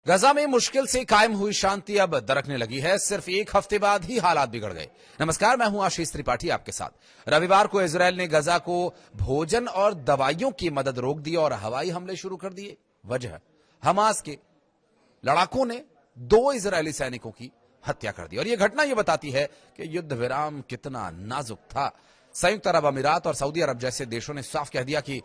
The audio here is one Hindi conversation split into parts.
गजा में मुश्किल से कायम हुई शांति अब दरकने लगी है। सिर्फ एक हफ्ते बाद ही हालात बिगड़ गए। नमस्कार, मैं हूं आशीष त्रिपाठी आपके साथ। रविवार को इजरायल ने गजा को भोजन और दवाइयों की मदद रोक दी और हवाई हमले शुरू कर दिए। वजह, हमास के लड़ाकों ने 2 इजरायली सैनिकों की हत्या कर दी और यह घटना यह बताती है कि युद्ध विराम कितना नाजुक था। संयुक्त अरब अमीरात और सऊदी अरब जैसे देशों ने साफ कह दिया कि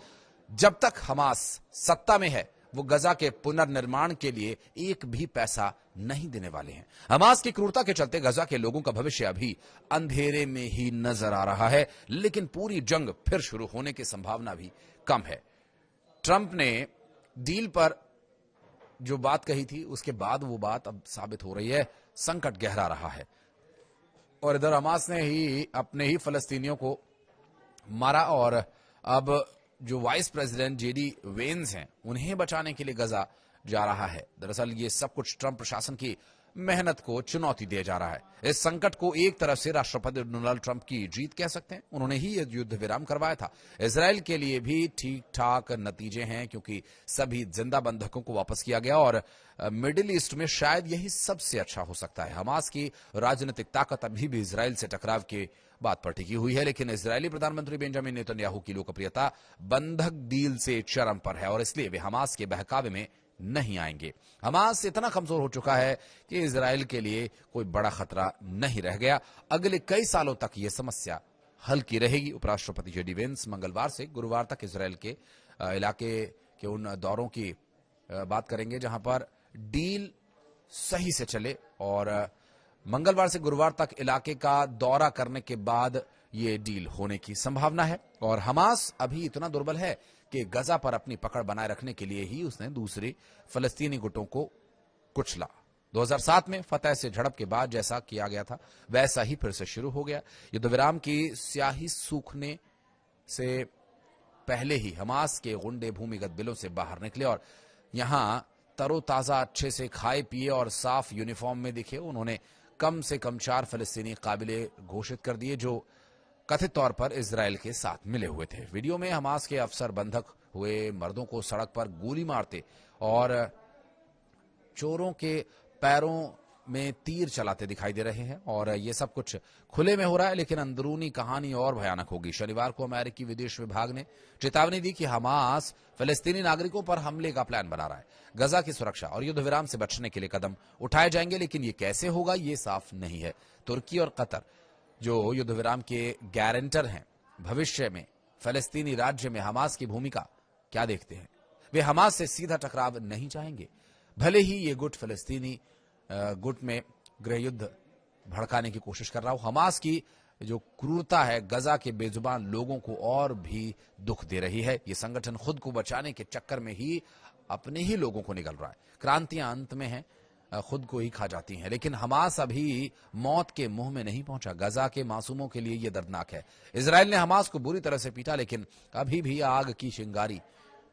जब तक हमास सत्ता में है वो गजा के पुनर्निर्माण के लिए एक भी पैसा नहीं देने वाले हैं। हमास की क्रूरता के चलते गजा के लोगों का भविष्य अभी अंधेरे में ही नजर आ रहा है, लेकिन पूरी जंग फिर शुरू होने की संभावना भी कम है। ट्रंप ने डील पर जो बात कही थी उसके बाद वो बात अब साबित हो रही है। संकट गहरा रहा है और इधर हमास ने ही अपने ही फलस्तीनियों को मारा और अब जो वाइस प्रेसिडेंट जेडी वेंस हैं उन्हें बचाने के लिए गजा जा रहा है। दरअसल ये सब कुछ ट्रंप प्रशासन की मेहनत को चुनौती दिया जा रहा है। इस संकट को एक तरफ से राष्ट्रपति डोनाल्ड ट्रंप की जीत कह सकते हैं। उन्होंने ही यह युद्ध विराम करवाया था। इजरायल के लिए भी ठीक ठाक नतीजे हैं क्योंकि सभी जिंदा बंधकों को वापस किया गया और मिडिल ईस्ट में शायद यही सबसे अच्छा हो सकता है। हमास की राजनीतिक ताकत अभी भी इजरायल से टकराव के बात पर टिकी हुई है, लेकिन इजरायली प्रधानमंत्री बेंजामिन नेतन्याहू की लोकप्रियता बंधक डील से चरम पर है और इसलिए वे हमास के बहकावे में नहीं आएंगे। हमास इतना कमजोर हो चुका है कि इजरायल के लिए कोई बड़ा खतरा नहीं रह गया। अगले कई सालों तक यह समस्या हल की रहेगी। उपराष्ट्रपति जेडी वेंस मंगलवार से गुरुवार तक इजरायल के इलाके के उन दौरों की बात करेंगे जहां पर डील सही से चले और मंगलवार से गुरुवार तक इलाके का दौरा करने के बाद यह डील होने की संभावना है। और हमास अभी इतना दुर्बल है कि गजा पर अपनी पकड़ बनाए रखने के लिए ही उसने दूसरे फलस्तीनी गुटों को कुचला। 2007 में फतह से झड़प के बाद जैसा किया गया था वैसा ही फिर से शुरू हो गया। युद्ध विराम की स्याही सूखने से पहले ही हमास के गुंडे भूमिगत बिलों से बाहर निकले और यहां तरोताजा अच्छे से खाए पिए और साफ यूनिफॉर्म में दिखे। उन्होंने कम से कम 4 फलस्तीनी काबिले घोषित कर दिए जो कथित तौर पर इजरायल के साथ मिले हुए थे। वीडियो में हमास के अफसर बंधक हुए मर्दों को सड़क पर गोली मारते और चोरों के पैरों में तीर चलाते दिखाई दे रहे हैं और यह सब कुछ खुले में हो रहा है, लेकिन अंदरूनी कहानी और भयानक होगी। शनिवार को अमेरिकी विदेश विभाग ने चेतावनी दी कि हमास फलस्तीनी नागरिकों पर हमले का प्लान बना रहा है। गजा की सुरक्षा और युद्ध विराम से बचने के लिए कदम उठाए जाएंगे, लेकिन ये कैसे होगा ये साफ नहीं है। तुर्की और कतर जो युद्ध विराम के गारंटर हैं, भविष्य में फलस्तीनी राज्य में हमास की भूमिका क्या देखते हैं? वे हमास से सीधा टकराव नहीं चाहेंगे, भले ही ये गुट फलस्तीनी गुट में गृह युद्ध भड़काने की कोशिश कर रहा हो। हमास की जो क्रूरता है गजा के बेजुबान लोगों को और भी दुख दे रही है। ये संगठन खुद को बचाने के चक्कर में ही अपने ही लोगों को निगल रहा है। क्रांतियां अंत में हैं, खुद को ही खा जाती हैं, लेकिन हमास अभी मौत के मुंह में नहीं पहुंचा। गजा के मासूमों के लिए यह दर्दनाक है। इजरायल ने हमास को बुरी तरह से पीटा, लेकिन अभी भी आग की चिंगारी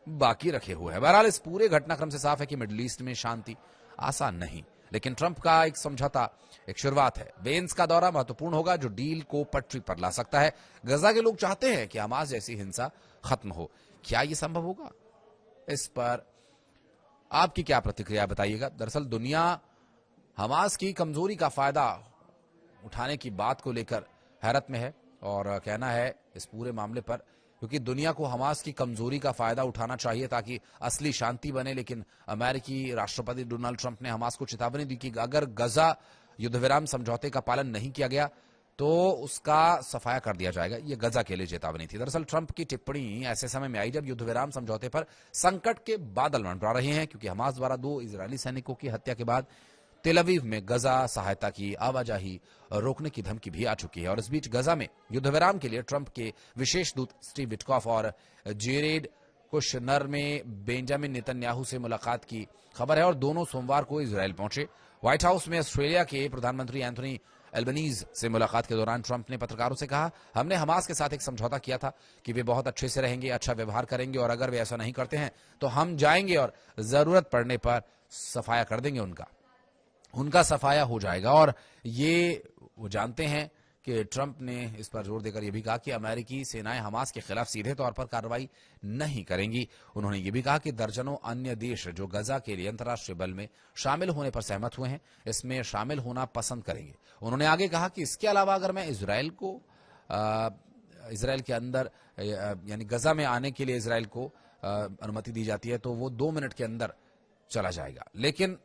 बाकी रखे हुए है। बहरहाल इस पूरे घटनाक्रम से साफ है कि मिडिल ईस्ट में शांति आसान नहीं, लेकिन ट्रंप का एक समझौता एक शुरुआत है। वेंस का दौरा महत्वपूर्ण होगा जो डील को पटरी पर ला सकता है। गजा के लोग चाहते हैं कि हमास जैसी हिंसा खत्म हो। क्या यह संभव होगा? इस पर आपकी क्या प्रतिक्रिया बताइएगा। दरअसल दुनिया हमास की कमजोरी का फायदा उठाने की बात को लेकर हैरत में है और कहना है इस पूरे मामले पर, क्योंकि दुनिया को हमास की कमजोरी का फायदा उठाना चाहिए ताकि असली शांति बने। लेकिन अमेरिकी राष्ट्रपति डोनाल्ड ट्रंप ने हमास को चेतावनी दी कि अगर गजा युद्ध विराम समझौते का पालन नहीं किया गया तो उसका सफाया कर दिया जाएगा। यह गजा के लिए चेतावनी थी। दरअसल ट्रंप की टिप्पणी ऐसे समय में आई जब युद्ध विराम समझौते पर संकट के बादल मंडरा रहे हैं, क्योंकि हमास द्वारा 2 इजरायली सैनिकों की हत्या के बाद तेल अवीव में गजा सहायता की आवाजाही रोकने की धमकी भी आ चुकी है। और इस बीच गजा में युद्ध विराम के लिए ट्रंप के विशेष दूत स्टीव विटकॉफ और जेरेड कुशनर में बेंजामिन नेतन्याहू से मुलाकात की खबर है और दोनों सोमवार को इजरायल पहुंचे। व्हाइट हाउस में ऑस्ट्रेलिया के प्रधानमंत्री एंथोनी एल्बनीज से मुलाकात के दौरान ट्रंप ने पत्रकारों से कहा, हमने हमास के साथ एक समझौता किया था कि वे बहुत अच्छे से रहेंगे, अच्छा व्यवहार करेंगे और अगर वे ऐसा नहीं करते हैं तो हम जाएंगे और जरूरत पड़ने पर सफाया कर देंगे, उनका सफाया हो जाएगा। और ये वो जानते हैं कि ट्रंप ने इस पर जोर देकर यह भी कहा कि अमेरिकी सेनाएं हमास के खिलाफ सीधे तौर पर कार्रवाई नहीं करेंगी। उन्होंने यह भी कहा कि दर्जनों अन्य देश जो गजा के लिए अंतर्राष्ट्रीय बल में शामिल होने पर सहमत हुए हैं, इसमें शामिल होना पसंद करेंगे। उन्होंने आगे कहा कि इसके अलावा अगर मैं इसराइल के अंदर यानी गजा में आने के लिए इसराइल को अनुमति दी जाती है तो वो 2 मिनट के अंदर चला जाएगा, लेकिन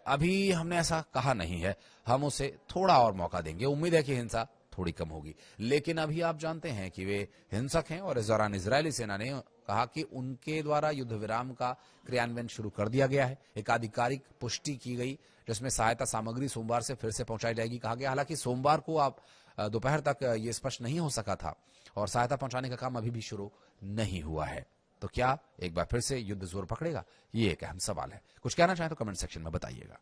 अभी हमने ऐसा कहा नहीं है। हम उसे थोड़ा और मौका देंगे। उम्मीद है कि हिंसा थोड़ी कम होगी, लेकिन अभी आप जानते हैं कि वे हिंसक हैं और इस दौरान इजरायली सेना ने कहा कि उनके द्वारा युद्ध विराम का क्रियान्वयन शुरू कर दिया गया है। एक आधिकारिक पुष्टि की गई जिसमें सहायता सामग्री सोमवार से फिर से पहुंचाई जाएगी, कहा गया। हालांकि सोमवार को आप दोपहर तक ये स्पष्ट नहीं हो सका था और सहायता पहुंचाने का काम अभी भी शुरू नहीं हुआ है। तो क्या एक बार फिर से युद्ध जोर पकड़ेगा? ये एक अहम सवाल है। कुछ कहना चाहें तो कमेंट सेक्शन में बताइएगा।